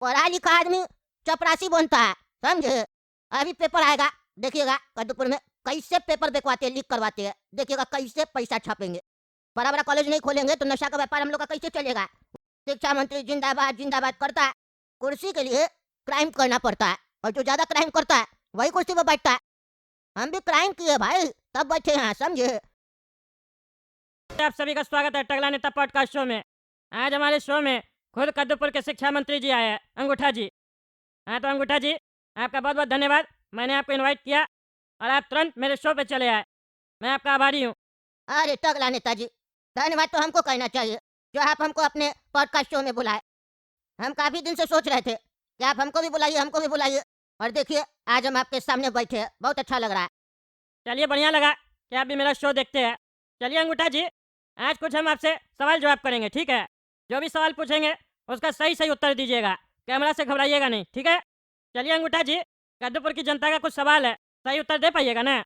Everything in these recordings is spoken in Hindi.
पढ़ा लिखा आदमी चपरासी बनता है, समझे। अभी पेपर आएगा, देखिएगा कद्दूपुर में कैसे पेपर बिकवाते हैं, लीक करवाते हैं, देखिएगा कैसे पैसा छापेंगे। बड़ा बड़ा कॉलेज नहीं खोलेंगे तो नशा का व्यापार हम लोग का कैसे चलेगा। शिक्षा मंत्री जिंदाबाद जिंदाबाद करता है, कुर्सी के लिए क्राइम करना पड़ता है, और जो ज्यादा क्राइम करता है वही कुर्सी पर बैठता है। हम भी क्राइम किए भाई, तब बैठे हैं, समझे। आप सभी का स्वागत है टकला नेता पॉडकास्ट शो में। आज हमारे शो में खुद कद्दूपुर के शिक्षा मंत्री जी आए हैं, अंगूठा जी। हाँ तो अंगूठा जी, आपका बहुत बहुत धन्यवाद। मैंने आपको इनवाइट किया और आप तुरंत मेरे शो पे चले आए, मैं आपका आभारी हूँ। अरे टकला नेताजी, धन्यवाद तो हमको कहना चाहिए जो आप हमको अपने पॉडकास्ट शो में बुलाए। हम काफी दिन से सोच रहे थे कि आप हमको भी बुलाइए, हमको भी बुलाइए, और देखिए आज हम आपके सामने बैठे हैं, बहुत अच्छा लग रहा है। चलिए, बढ़िया लगा कि आप भी मेरा शो देखते हैं। चलिए अंगूठा जी, आज कुछ हम आपसे सवाल जवाब करेंगे, ठीक है। जो भी सवाल पूछेंगे उसका सही सही उत्तर दीजिएगा, कैमरा से घबराइएगा नहीं, ठीक है। चलिए अंगूठा जी, कद्दूपुर की जनता का कुछ सवाल है, सही उत्तर दे पाइएगा ना।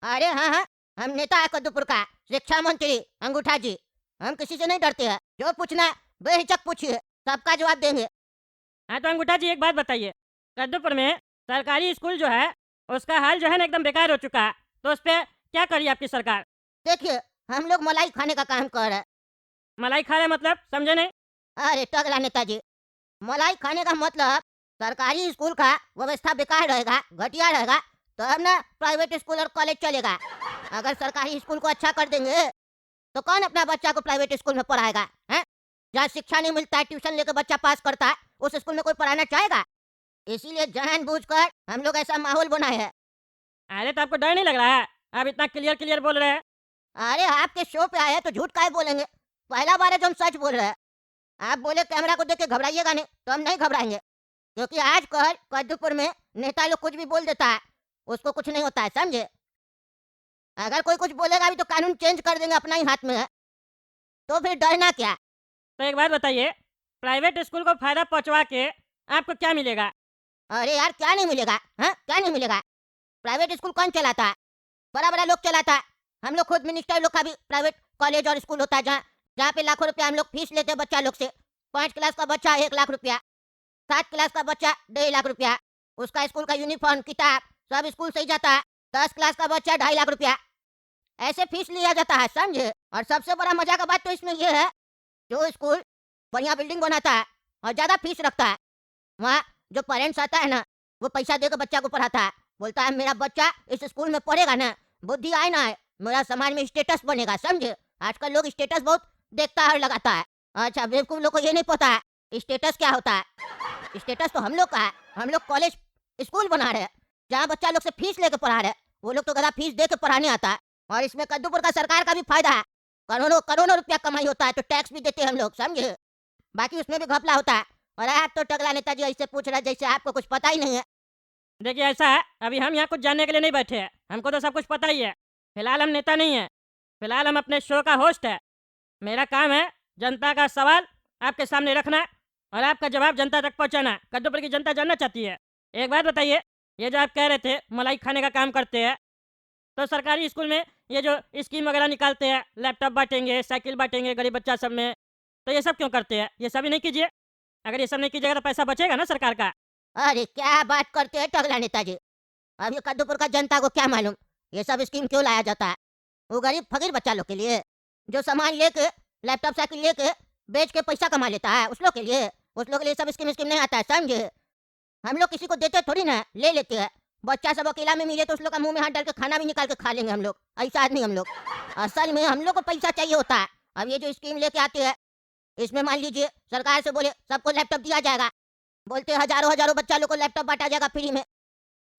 अरे हाँ हाँ, हम नेता है कद्दूपुर का, शिक्षा मंत्री अंगूठा जी। हम किसी से नहीं डरते हैं, जो पूछना है बेहिचक पूछिए, सबका जवाब देंगे। हाँ तो अंगूठा जी, एक बात बताइए, कद्दूपुर में सरकारी स्कूल जो है उसका हाल जो है ना एकदम बेकार हो चुका है, तो उस पर क्या करी आपकी सरकार। देखिए, हम लोग मलाई खाने का काम कर रहे हैं। मलाई खा रहे मतलब समझे नहीं। अरे टकला नेताजी, मलाई खाने का मतलब सरकारी स्कूल का व्यवस्था बेकार रहेगा, घटिया रहेगा, तो अब ना प्राइवेट स्कूल और कॉलेज चलेगा। अगर सरकारी स्कूल को अच्छा कर देंगे तो कौन अपना बच्चा को प्राइवेट स्कूल में पढ़ाएगा, हैं? जहाँ शिक्षा नहीं मिलता है, ट्यूशन लेकर बच्चा पास करता है, उस स्कूल में कोई पढ़ाना चाहेगा। इसीलिए जानबूझकर हम लोग ऐसा माहौल बनाए हैं। अरे तो आपको डर नहीं लग रहा है, आप इतना क्लियर क्लियर बोल रहे हैं। अरे आपके शो पे आए हैं तो झूठ काहे बोलेंगे, पहला बार है जो हम सच बोल रहे हैं। आप बोले कैमरा को देख के घबराइएगा नहीं, तो हम नहीं घबराएंगे, क्योंकि आजकल कद्दूपुर में नेता लोग कुछ भी बोल देता है, उसको कुछ नहीं होता है, समझे। अगर कोई कुछ बोलेगा भी तो कानून चेंज कर देंगे, अपना ही हाथ में है, तो फिर डरना क्या। तो एक बात बताइए, प्राइवेट स्कूल को फायदा पहुंचवा के आपको क्या मिलेगा। अरे यार क्या नहीं मिलेगा, हाँ क्या नहीं मिलेगा। प्राइवेट स्कूल कौन चलाता है, बड़ा बड़ा लोग चलाता है। हम लोग खुद मिनिस्टर लोग का भी प्राइवेट कॉलेज और स्कूल होता है, जहाँ जहाँ पे लाखों रुपया हम लोग फीस लेते हैं बच्चा लोग से। 5 क्लास का बच्चा 1 लाख रुपया, 7 क्लास का बच्चा 1.5 लाख रुपया, उसका स्कूल का यूनिफॉर्म किताब सब स्कूल से ही जाता है। 10 क्लास का बच्चा 2.5 लाख रुपया, ऐसे फीस लिया जाता है, समझे। और सबसे बड़ा मजा का बात तो इसमें यह है, जो स्कूल बढ़िया बिल्डिंग बनाता है और ज़्यादा फीस रखता है, वहाँ जो पेरेंट्स आता है ना, वो पैसा देकर बच्चा को पढ़ाता है। बोलता है मेरा बच्चा इस स्कूल में पढ़ेगा ना, बुद्धि आए ना आए, मेरा समाज में स्टेटस बनेगा, समझे। आजकल लोग स्टेटस बहुत देखता है और लगाता है। अच्छा, बेवकूफ लोग को ये नहीं पता है स्टेटस क्या होता है। स्टेटस तो हम लोग का है, हम लोग कॉलेज स्कूल बना रहे हैं, जहाँ बच्चा लोग से फीस लेकर पढ़ा रहे हैं, वो लोग तो गधा फीस दे के पढ़ाने आता है। और इसमें कद्दूपुर का सरकार का भी फायदा है, करोड़ों करोड़ों रुपया कमाई होता है, तो टैक्स भी देते हैं हम लोग, समझे। बाकी उसमें भी घपला होता है। और आप तो टकला नेताजी ऐसे पूछ रहे जैसे आपको कुछ पता ही नहीं है। देखिए ऐसा है, अभी हम यहाँ कुछ जानने के लिए नहीं बैठे हैं, हमको तो सब कुछ पता ही है। फिलहाल हम नेता नहीं हैं, फिलहाल हम अपने शो का होस्ट है। मेरा काम है जनता का सवाल आपके सामने रखना और आपका जवाब जनता तक पहुँचाना। कद्दूपुर की जनता जानना चाहती है। एक बात बताइए, ये जो आप कह रहे थे मलाई खाने का काम करते हैं, तो सरकारी स्कूल में ये जो स्कीम वगैरह निकालते हैं, लैपटॉप बांटेंगे, साइकिल बांटेंगे गरीब बच्चा सब में, तो ये सब क्यों करते हैं। ये सब ही नहीं कीजिए, अगर ये सब नहीं कीजिएगा तो पैसा बचेगा ना सरकार का। अरे क्या बात करते हैं टकला नेताजी, अभी कद्दूपुर का जनता को क्या मालूम ये सब स्कीम क्यों लाया जाता है। वो गरीब फकीर बच्चा लोग के लिए, जो सामान लेके लैपटॉप साइकिल लेके बेच के पैसा कमा लेता है, उस लोग के लिए। उस लोग के लिए सब स्कीम स्कीम नहीं आता है, समझे। हम लोग किसी को देते थोड़ी ना, ले लेते हैं। बच्चा सब अकेला में मिले तो उस लोग का मुंह में हाथ डाल के खाना भी निकाल के खा लेंगे हम लोग, ऐसा आदमी हम लोग। असल में हम लोग को पैसा चाहिए होता है। अब ये जो स्कीम लेके आते हैं, इसमें मान लीजिए सरकार से बोले सबको लैपटॉप दिया जाएगा, बोलते हजारों हजारों बच्चा लोग को लैपटॉप बांटा जाएगा फ्री में।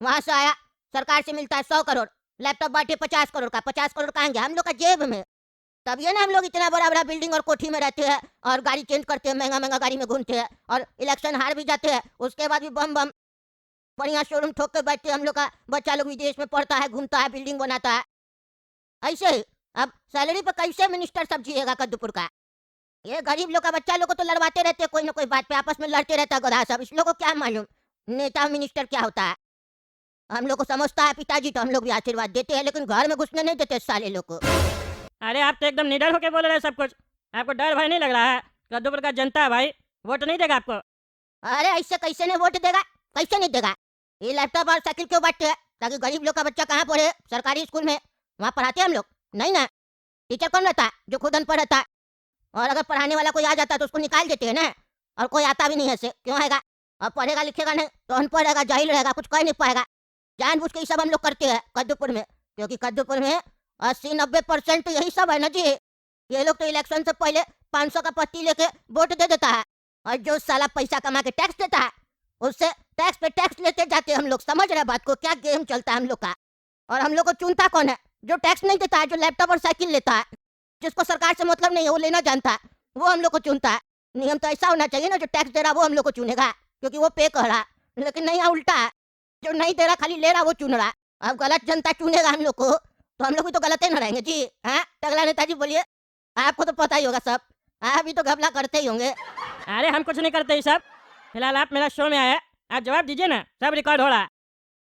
वहां से आया, सरकार से मिलता है 100 करोड़, लैपटॉप बांटे 50 करोड़ का, 50 करोड़ का आएंगे हम लोग का जेब में। तब ये ना हम लोग इतना बड़ा बड़ा बिल्डिंग और कोठी में रहते हैं और गाड़ी चेंज करते हैं, महंगा महंगा गाड़ी में घूमते हैं, और इलेक्शन हार भी जाते हैं, उसके बाद भी बम बम बढ़िया शोरूम ठोक के बैठते हैं। हम लोग का बच्चा लोग विदेश में पढ़ता है, घूमता है, बिल्डिंग बनाता है, ऐसे ही। अब सैलरी पर कैसे मिनिस्टर सब जिएगा कद्दूपुर का। ये गरीब लोग का बच्चा लोग को तो लड़वाते रहते हैं, कोई ना कोई बात पे आपस में लड़ते रहता है गधा सब। इस लोग को क्या मालूम नेता मिनिस्टर क्या होता है। हम लोग को समझता है पिताजी, तो हम लोग भी आशीर्वाद देते हैं, लेकिन घर में घुसने नहीं देते साले लोग को। अरे आप तो एकदम निडर होके बोल रहे हैं सब कुछ, आपको डर भय नहीं लग रहा है। कद्दूपुर का जनता भाई वोट नहीं देगा आपको। अरे ऐसे कैसे नहीं वोट देगा, कैसे नहीं देगा। ये लैपटॉप और साइकिल क्यों बांटते हैं, ताकि गरीब लोग का बच्चा कहाँ पढ़े, सरकारी स्कूल में वहाँ पढ़ाते हैं हम लोग नहीं ना। टीचर कौन रहता है, जो खुद अनपढ़ रहता है। और अगर पढ़ाने वाला कोई आ जाता है तो उसको निकाल देते हैं ना। और कोई आता भी नहीं है ऐसे, क्यों आएगा। अब पढ़ेगा लिखेगा नहीं तो अनपढ़ रहेगा, जाहिल रहेगा, कुछ कर नहीं पाएगा। जानबूझ के ये सब हम लोग करते हैं कद्दूपुर में, क्योंकि कद्दूपुर में 80-90% तो यही सब है ना जी। ये लोग तो इलेक्शन से पहले 500 का पत्ती लेके वोट दे देता है, और जो साला पैसा कमा के टैक्स देता है उससे टैक्स पे टैक्स लेते जाते हैं हम लोग। समझ रहे बात को, क्या गेम चलता है हम लोग का। और हम लोग को चुनता कौन है, जो टैक्स नहीं देता है, जो लैपटॉप और साइकिल लेता है, जिसको सरकार से मतलब नहीं है, वो लेना जानता है, वो हम लोग को चुनता है। नियम तो ऐसा होना चाहिए ना, जो टैक्स दे रहा वो हम लोग को चुनेगा, क्योंकि वो पे कर रहा। लेकिन नहीं, उल्टा है, जो नहीं दे रहा खाली ले रहा वो चुन रहा। अब गलत जनता चुनेगा हम लोग को तो हम लोग भी तो गलत ही ना रहेंगे जी। हाँ टगला नेताजी बोलिए, आपको तो पता ही होगा सब, आप भी तो घपला करते ही होंगे। अरे हम कुछ नहीं करते ये सब। फिलहाल आप मेरा शो में आए, आप जवाब दीजिए ना, सब रिकॉर्ड हो रहा है।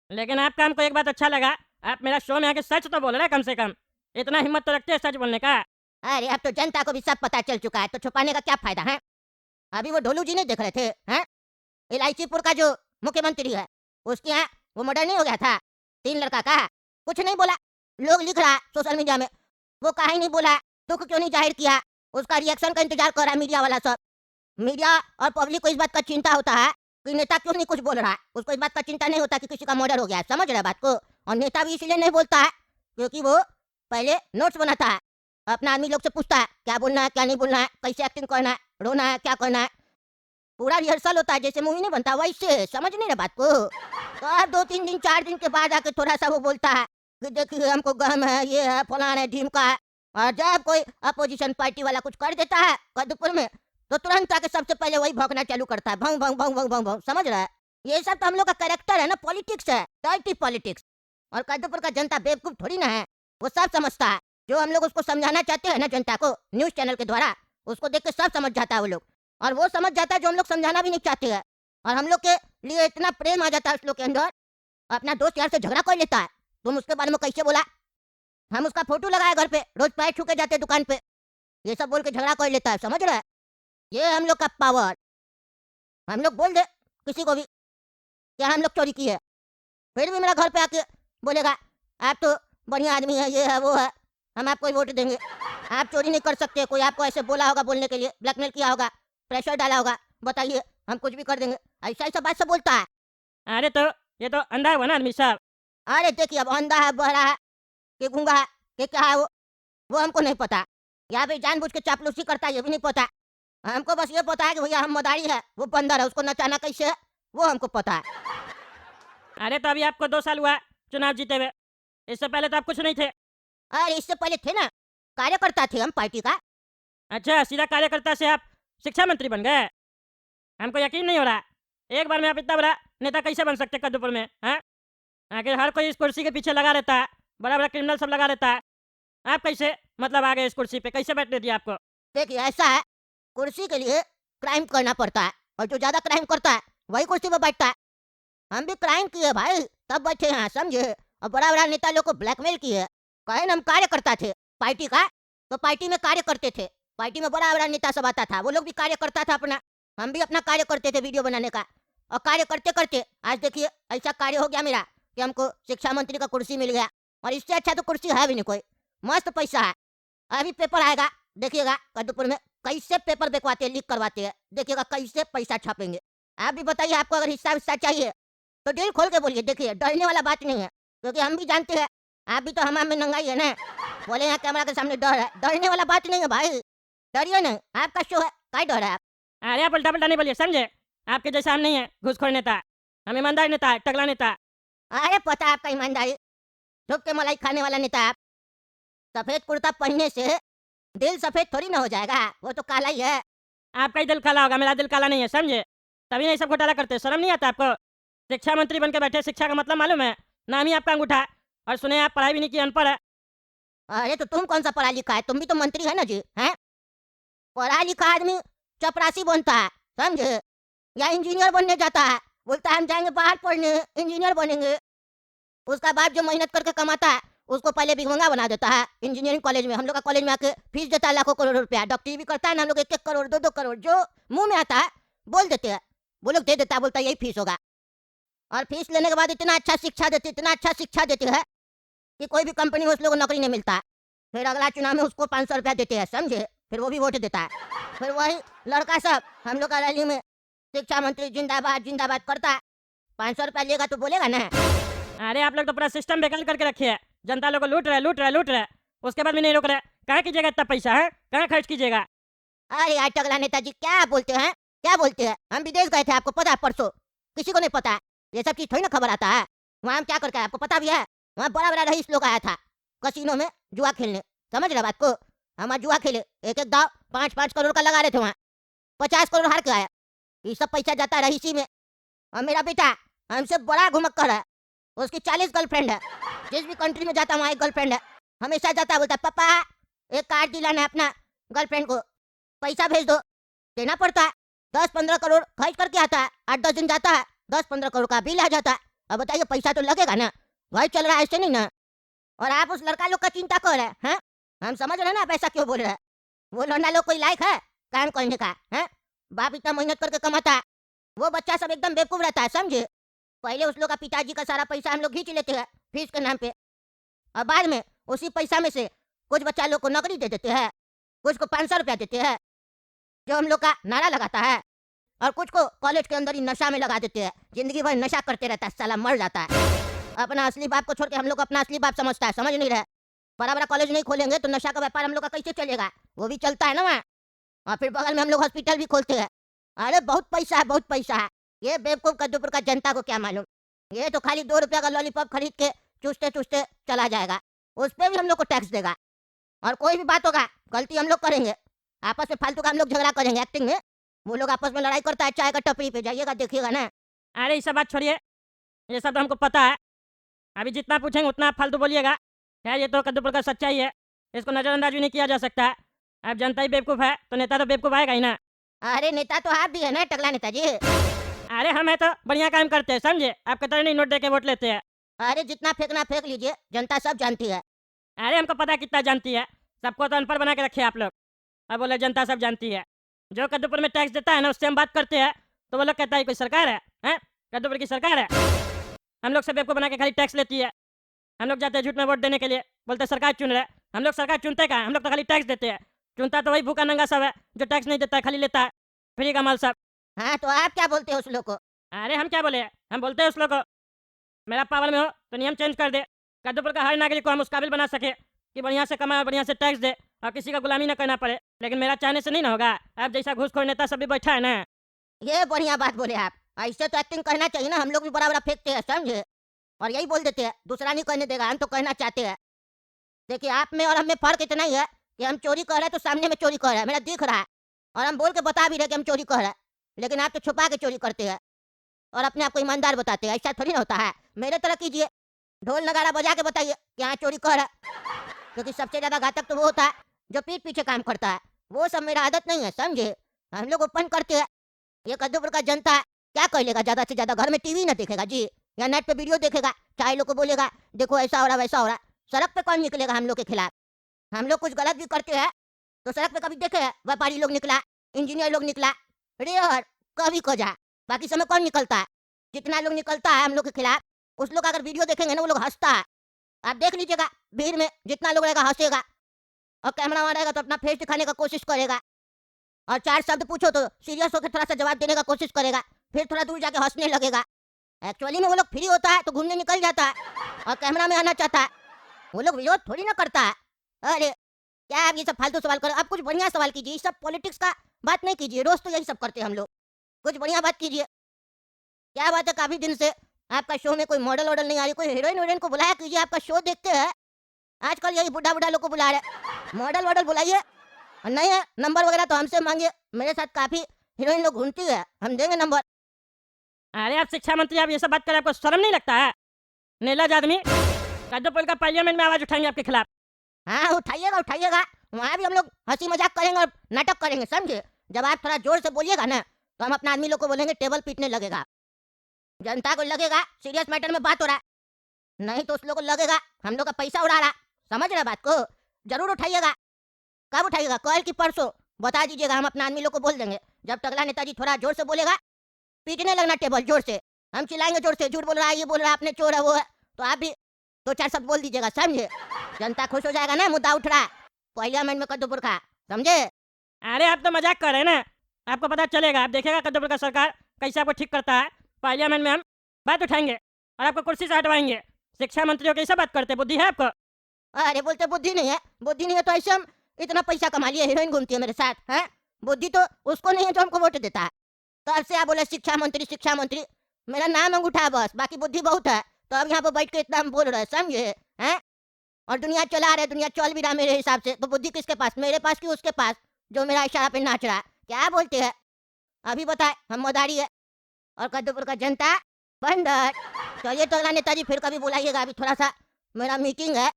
लेकिन आपका हमको एक बात अच्छा लगा, आप मेरा शो में आके सच तो बोल रहे हैं, कम से कम इतना हिम्मत तो रखते हैं सच बोलने का। अरे अब तो जनता को भी सब पता चल चुका है, तो छुपाने का क्या फायदा है। अभी वो ढोलू जी नहीं देख रहे थे, हैं इलायचीपुर का जो मुख्यमंत्री है, उसके यहाँ वो मर्डर नहीं हो गया था, 3 लड़का का। कुछ नहीं बोला, लोग लिख रहा सोशल मीडिया में, वो काहे नहीं बोला, दुख क्यों नहीं जाहिर किया, उसका रिएक्शन का इंतजार कर रहा है मीडिया वाला सब। मीडिया और पब्लिक को इस बात का चिंता होता है कि नेता क्यों नहीं कुछ बोल रहा है, उसको इस बात का चिंता नहीं होता कि किसी का मर्डर हो गया है। समझ रहे बात को। और नेता भी इसलिए नहीं बोलता है क्योंकि वो पहले नोट्स बनाता है, अपना आदमी लोग से पूछता है क्या बोलना है क्या नहीं बोलना है, कैसे एक्टिंग करना है, रोना है क्या करना है, पूरा रिहर्सल होता है, जैसे मूवी नहीं बनता वैसे। समझ नहीं रहे बात को। तो अब 2-3 दिन 4 दिन के बाद आके थोड़ा सा वो बोलता है कि देखिए हमको गम है, ये है फलाना है ढीमका है। और जब कोई अपोजिशन पार्टी वाला कुछ कर देता है कद्दूपुर में, तो तुरंत आके सबसे पहले वही भौंकना चालू करता है, भौं भौं भौं भौं भौं भौं। समझ रहा है, ये सब तो हम लोग का कैरेक्टर है ना, पॉलिटिक्स है, डर्टी पॉलिटिक्स। और कद्दूपुर का जनता बेवकूफ थोड़ी ना है, वो सब समझता है। जो हम लोग उसको समझाना चाहते हैं ना जनता को न्यूज चैनल के द्वारा, उसको देख के सब समझ जाता है वो लोग। और वो समझ जाता है जो हम लोग समझाना भी नहीं चाहते हैं। और हम लोग के लिए इतना प्रेम आ जाता है उस लोग के अंदर, अपना दोस्त यार से झगड़ा कर लेता है। तुम उसके बारे में कैसे बोला, हम उसका फोटो लगाए घर पे, रोज पैर छू के जाते दुकान पे, ये सब बोल के झगड़ा कर लेता है। समझ रहा है, ये हम लोग का पावर। हम लोग बोल दे किसी को भी क्या हम लोग चोरी की है, फिर भी मेरा घर पे आके बोलेगा आप तो बढ़िया आदमी है, ये है वो है, हम आपको ही वोट देंगे। आप चोरी नहीं कर सकते, कोई आपको ऐसे बोला होगा बोलने के लिए, ब्लैकमेल किया होगा, प्रेशर डाला होगा, बताइए हम कुछ भी कर देंगे, ऐसा ऐसा बात सब बोलता है। अरे तो ये तो अंधा हुआ ना आदमी साहब। अरे देखिए, अब अंधा है, बहरा है, कि गूंगा है, कि क्या है वो हमको नहीं पता। या फिर जानबूझ के चापलूसी करता है ये भी नहीं पता। हमको बस ये पता है कि भैया हम मदारी है, वो बंदर है, उसको नचाना कैसे है वो हमको पता है। अरे तो अभी आपको 2 साल हुआ चुनाव जीते हुए, इससे पहले तो आप कुछ नहीं थे। अरे इससे पहले थे ना, कार्यकर्ता थे हम पार्टी का। अच्छा, सीधा कार्यकर्ता से आप शिक्षा मंत्री बन गए। हमको यकीन नहीं हो रहा, एक बार में आप इतना बड़ा नेता कैसे बन सकते कद्दूपुर में, हैं? आखिर हर कोई इस कुर्सी के पीछे लगा रहता है, बड़ा बड़ा क्रिमिनल सब लगा रहता है, आप कैसे मतलब आ गए इस कुर्सी पे, कैसे बैठने दिया आपको? देखिए ऐसा है, कुर्सी के लिए क्राइम करना पड़ता है, और जो ज्यादा क्राइम करता है वही कुर्सी पे बैठता है। हम भी क्राइम किए भाई, तब बैठे हैं, समझे। और बड़ा बड़ा नेता लोग को ब्लैकमेल किए, कहे ना हम कार्यकर्ता थे पार्टी का, तो पार्टी में कार्य करते थे, पार्टी में बड़ा बड़ा नेता सब आता था, वो लोग भी कार्य करता था अपना, हम भी अपना कार्य करते थे वीडियो बनाने का। और कार्य करते करते आज देखिए ऐसा कार्य हो गया मेरा कि हमको शिक्षा मंत्री का कुर्सी मिल गया। और इससे अच्छा तो कुर्सी है भी नहीं कोई, मस्त पैसा है। अभी पेपर आएगा, देखिएगा कद्दूपुर में कैसे पेपर बिकवाते हैं, लीक करवाते हैं, देखिएगा कैसे पैसा छापेंगे। आप भी बताइए, आपको अगर हिस्सा विस्सा चाहिए तो दिल खोल के बोलिए, देखिए डरने वाला बात नहीं है, क्योंकि हम भी जानते हैं, आप भी तो हमाम में नंगाई है ना। बोले यहाँ कैमरा के सामने डर है, डरने वाला बात नहीं है भाई, डरिए नहीं, आपका शो है, काय डर है आप। अरे आप उल्टा पल्टा नहीं बोलिए, समझे। आपके जैसा हम नहीं है घूसखोर नेता, हम ईमानदार नेता है, टगला नेता। अरे पता है आपका ईमानदारी, ठोक के मलाई खाने वाला नेता आप। सफेद कुर्ता पहनने से दिल सफेद थोड़ी ना हो जाएगा, वो तो काला ही है। आपका ही दिल काला होगा, मेरा दिल काला नहीं है, समझे। तभी नहीं सब घोटाला करते, शर्म नहीं आता आपको। शिक्षा मंत्री बन के बैठे, शिक्षा का मतलब मालूम है, नाम ही आपका अंगूठा है, और सुने आप पढ़ाई भी नहीं की, अनपढ़ है। अरे तो तुम कौन सा पढ़ा लिखा है, तुम भी तो मंत्री है ना जी, हैं। पढ़ा लिखा आदमी चपरासी बनता है, समझे, या इंजीनियर बनने जाता है, बोलता है हम जाएंगे बाहर पढ़ने, इंजीनियर बनेंगे। उसका बाप जो मेहनत करके कमाता है उसको पहले भिखमंगा बना देता है इंजीनियरिंग कॉलेज में, हम लोग का कॉलेज में आके फीस देता है लाखों करोड़ रुपया, डॉक्टरी भी करता है ना हम लोग, 1-1 करोड़ 2-2 करोड़ जो मुंह में आता है बोल देते हैं। वो लोग दे देता है, बोलता है यही फीस होगा। और फीस लेने के बाद इतना अच्छा शिक्षा देते, इतना अच्छा शिक्षा देते हैं कि कोई भी कंपनी में उस लोग को नौकरी नहीं मिलता। फिर अगला चुनाव में उसको 500 रुपया देते हैं, समझे? फिर वो भी वोट देता है। फिर वही लड़का सब हम लोग का रैली में शिक्षा मंत्री जिंदाबाद जिंदाबाद करता है। 500 रुपया लेगा तो बोलेगा ना। अरे आप लोग तो पूरा सिस्टम बेकार करके रखे है। जनता लोग को लूट रहे लूट रहे लूट रहे, उसके बाद भी नहीं रोक रहे। कहाँ कीजिएगा इतना पैसा है, कहाँ खर्च कीजिएगा? अरे यार टकला नेताजी क्या बोलते हैं, क्या बोलते हैं? हम विदेश गए थे, आपको पता है? परसों किसी को नहीं पता है, ये सब चीज थोड़ी ना खबर आता है। वहाँ हम क्या करके आए, आपको पता भी है? वहाँ बड़ा बड़ा रईस लोग आया था कसिनो में जुआ खेलने, समझ रहे बात को? हम जुआ खेले, एक एक दाव 5-5 करोड़ का लगा रहे थे, वहाँ 50 करोड़ हार के आया। ये सब पैसा जाता है रईसी में। और मेरा बेटा हमसे बड़ा घुमक्कर है, उसकी 40 गर्लफ्रेंड है, जिस भी कंट्री में जाता है वहाँ एक गर्लफ्रेंड है। हमेशा जाता है, बोलता है पापा एक कार दिलाना है अपना गर्लफ्रेंड को, पैसा भेज दो। देना पड़ता है, 10-15 करोड़ खर्च करके आता है। 8-10 दिन जाता है, 10-15 करोड़ का बिल आ जाता है। अब बताइए पैसा तो लगेगा ना, भाई चल रहा है ऐसे नहीं ना। और आप उस लड़का लोग का चिंता कर रहे हैं? हम समझ रहे हैं ना आप ऐसा क्यों बोल रहे हैं। वो लौंडा लोग कोई लायक है काम करने का है? बाप इतना मेहनत करके कमाता है, वो बच्चा सब एकदम बेवकूफ रहता है, समझे? पहले उस लोग का पिताजी का सारा पैसा हम लोग खींच लेते हैं फीस के नाम पे, और बाद में उसी पैसा में से कुछ बच्चा लोग को नौकरी दे देते हैं, कुछ को 500 रुपया देते हैं जो हम लोग का नारा लगाता है, और कुछ को कॉलेज के अंदर ही नशा में लगा देते हैं। जिंदगी भर नशा करते रहता है, साला मर जाता है। अपना असली बाप को छोड़ के हम लोग को अपना असली बाप समझता है, समझ नहीं रहे। बड़ा बड़ा कॉलेज नहीं खोलेंगे तो नशा का व्यापार हम लोग का कैसे चलेगा? वो भी चलता है ना वहाँ। और फिर बगल में हम लोग हॉस्पिटल भी खोलते हैं। अरे बहुत पैसा है, बहुत पैसा है। ये बेवकूफ कद्दूपुर का जनता को क्या मालूम, ये तो खाली 2 रुपया का लॉलीपॉप खरीद के चूसते चूसते चला जाएगा, उस पर भी हम लोग को टैक्स देगा। और कोई भी बात होगा गलती हम लोग करेंगे, आपस में फालतू का हम लोग झगड़ा करेंगे एक्टिंग में। वो लोग आपस में लड़ाई करता है चाय का टपरी पे, जाइएगा देखिएगा ना। अरे ये सब बात छोड़िए, ये सब तो हमको पता है। अभी जितना पूछेंगे उतना आप फालतू बोलिएगा। यार ये तो कद्दूपुर का सच्चाई है, इसको नज़रअंदाज भी नहीं किया जा सकता है। अब जनता ही बेवकूफ़ है तो नेता तो बेवकूफ़ आएगा ही ना। अरे नेता तो आप भी है ना टकला नेताजी। अरे हम है तो बढ़िया काम करते हैं, समझे? आपके तरह नहीं नोट दे के वोट लेते हैं। अरे जितना फेंकना फेंक लीजिए, जनता सब जानती है। अरे हमको पता है कितना जानती है, सबको तो अनपढ़ बना के रखे आप लोग। अब बोले जनता सब जानती है। जो कद्दूपुर में टैक्स देता है ना, उससे हम बात करते हैं तो वो लोग कहता है कोई सरकार है, हैं? कद्दूपुर की सरकार है। हम लोग से बेवकूफ़ बना के खाली टैक्स लेती है। हम लोग जाते हैं झूठ में वोट देने के लिए, बोलते सरकार चुन रहे। हम लोग सरकार चुनते का, हम लोग तो खाली टैक्स देते हैं। चुनता तो वही भूखा नंगा सब है जो टैक्स नहीं देता है, खाली लेता है फ्री का माल सब। हाँ तो आप क्या बोलते हो उस लोग को? अरे हम क्या बोले, हम बोलते हैं उस लोग को मेरा पावर में हो तो नियम चेंज कर दे, कद्दूपुर का हर नागरिक को हम उस काबिल बना सके कि बढ़िया से कमाए और बढ़िया से टैक्स दे और किसी का गुलामी ना करना पड़े। लेकिन मेरा चाहने से नहीं ना होगा, आप जैसा घूसखोर नेता सब भी बैठा है ना। ये बढ़िया बात बोले आप, ऐसे तो एक्टिंग करना चाहिए ना। हम लोग भी बड़ा बड़ा फेंकते हैं, समझे? और यही बोल देते हैं दूसरा नहीं करने देगा, हम तो कहना चाहते हैं। देखिए आप में और हम में फर्क इतना ही है कि हम चोरी कर रहे हैं तो सामने में चोरी कर रहे हैं, मेरा दिख रहा है, और हम बोल के बता भी रहे कि हम चोरी कर रहे हैं। लेकिन आप तो छुपा के चोरी करते हैं और अपने आप को ईमानदार बताते हैं। ऐसा थोड़ी ना होता है। मेरे तरह कीजिए, ढोल नगाड़ा बजा के बताइए कि हाँ चोरी कर रहा है। क्योंकि सबसे ज्यादा घातक तो वो होता है जो पीठ पीछे काम करता है। वो सब मेरा आदत नहीं है, समझे? हम लोग ओपन करते हैं। ये कद्दूपुर का जनता क्या कर लेगा? ज्यादा से ज्यादा घर में टीवी ना देखेगा जी, या नेट पे वीडियो देखेगा, चाहे लोग को बोलेगा देखो ऐसा हो रहा वैसा हो रहा। सड़क पे कौन निकलेगा हम लोग के खिलाफ? हम लोग कुछ गलत भी करते हैं तो सड़क पे कभी देखे हैं व्यापारी लोग निकला, इंजीनियर लोग निकला? रेयर कभी खोजा। बाकी समय कौन निकलता है? जितना लोग निकलता है हम लोग के खिलाफ, उस लोग अगर वीडियो देखेंगे ना वो लोग हंसता है। आप देख लीजिएगा, भीड़ में जितना लोग रहेगा हंसेगा, और कैमरा वहाँ रहेगा तो अपना फेस दिखाने का कोशिश करेगा, और 4 शब्द पूछो तो सीरियस होकर थोड़ा सा जवाब देने का कोशिश करेगा, फिर थोड़ा दूर जाके हंसने लगेगा। एक्चुअली में वो लोग फ्री होता है तो घूमने निकल जाता है और कैमरा में आना चाहता है। वो लोग विरोध थोड़ी ना करता है। अरे क्या आप ये सब फालतू सवाल करो? आप कुछ बढ़िया सवाल कीजिए, ये सब पॉलिटिक्स का बात नहीं कीजिए। रोज तो यही सब करते हैं हम लोग, कुछ बढ़िया बात कीजिए। क्या बात है काफी दिन से आपका शो में कोई मॉडल वॉडल नहीं आ रही, कोई हीरोइन वीरोइन को बुलाया कीजिए। आपका शो देखते हैं, आजकल यही बुढ़ा बुढ़ा लोग को बुला रहे। मॉडल वॉडल बुलाइए, और नहीं है नंबर वगैरह तो हमसे मांगिए। मेरे साथ काफी हीरोइन लोग घूमती है, हम देंगे नंबर। अरे आप शिक्षा मंत्री, आप ये सब बात करें, आपको शर्म नहीं लगता है? नीलाज आदमी, कद्दूपुर का पार्लियामेंट में आवाज उठाएंगे आपके खिलाफ। हाँ उठाइएगा उठाइएगा, वहाँ भी हम लोग हंसी मजाक करेंगे और नाटक करेंगे, समझे? जब आप थोड़ा जोर से बोलिएगा ना तो हम अपना आदमी लोग को बोलेंगे टेबल पीटने लगेगा। जनता को लगेगा सीरियस मैटर में बात हो रहा है, नहीं तो उस लोग को लगेगा हम लोग का पैसा उड़ा रहा। समझ रहे बात को? जरूर उठाइएगा। कब उठाइएगा, कल की परसों? बता दीजिएगा, हम अपना आदमी लोग को बोल देंगे। जब टकला नेताजी थोड़ा जोर से बोलेगा पीटने लगना टेबल जोर से। हम चिल्लाएंगे जोर से, झूठ बोल रहा है, ये बोल रहा है, आपने चोर है वो है, तो आप भी दो चार शब्द बोल दीजिएगा, समझे? जनता खुश हो जाएगा ना, मुद्दा उठ रहा है पार्लियामेंट में कद्दूपुर का, समझे? अरे आप तो मजाक कर रहे हैं ना। आपको पता चलेगा, आप देखिएगा कद्दूपुर का सरकार कैसे आपको ठीक करता है। पार्लियामेंट में हम बात उठाएंगे और आपको कुर्सी से हटवाएंगे। शिक्षा मंत्रियों कैसे बात करते, बुद्धि है आपको? अरे बोलते बुद्धि नहीं है, बुद्धि नहीं है तो ऐसे हम इतना पैसा कमा लिए, हीरोइन घूमती है मेरे साथ, हैं? बुद्धि तो उसको नहीं है जो हमको वोट देता है। तब से आप बोले शिक्षा मंत्री, मेरा नाम अंगूठा है बस, बाकी बुद्धि बहुत है। तो अब यहाँ पे बैठ के इतना हम बोल रहे हैं, समझे? हैं? और दुनिया चला रहे, दुनिया चल भी रहा मेरे हिसाब से, तो बुद्धि किसके पास, मेरे पास कि उसके पास जो मेरा इशारा पे नाच रहा है? क्या बोलते हैं? अभी बताए, हम मदारी है और कद्दूपुर का जनता बंदर। चलिए तो नेताजी फिर कभी बुलाइएगा, अभी थोड़ा सा मेरा मीटिंग है।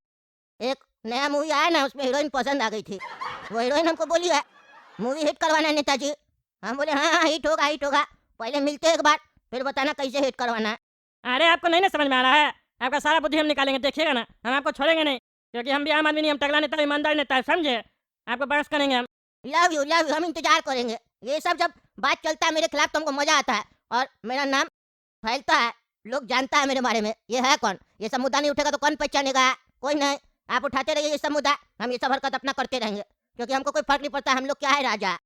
एक नया मूवी आया ना, उसमें हीरोइन पसंद आ गई थी, वो हीरोइन हमको बोली है मूवी हिट करवाना है नेताजी। हम बोले हाँ हाँ हिट होगा हिट होगा, पहले मिलते एक बार फिर बताना कैसे हिट करवाना है। अरे आपको नहीं ना समझ में आ रहा है? आपका सारा बुद्धि हम निकालेंगे, देखिएगा ना। हम आपको छोड़ेंगे नहीं, क्योंकि हम भी आम आदमी नहीं, हम तगड़ा नेता, ईमानदार नेता है, समझे? आपको बहस करेंगे हम। लव यू, हम इंतजार करेंगे। ये सब जब बात चलता है मेरे खिलाफ तो हमको मजा आता है और मेरा नाम फैलता है, लोग जानता है मेरे बारे में, ये है कौन। ये सब मुद्दा नहीं उठेगा तो कौन पहचानेगा? कोई नहीं। आप उठाते रहिए ये सब मुद्दा, हम ये सब हरकत अपना करते रहेंगे, क्योंकि हमको कोई फर्क नहीं पड़ता, हम लोग क्या है राजा।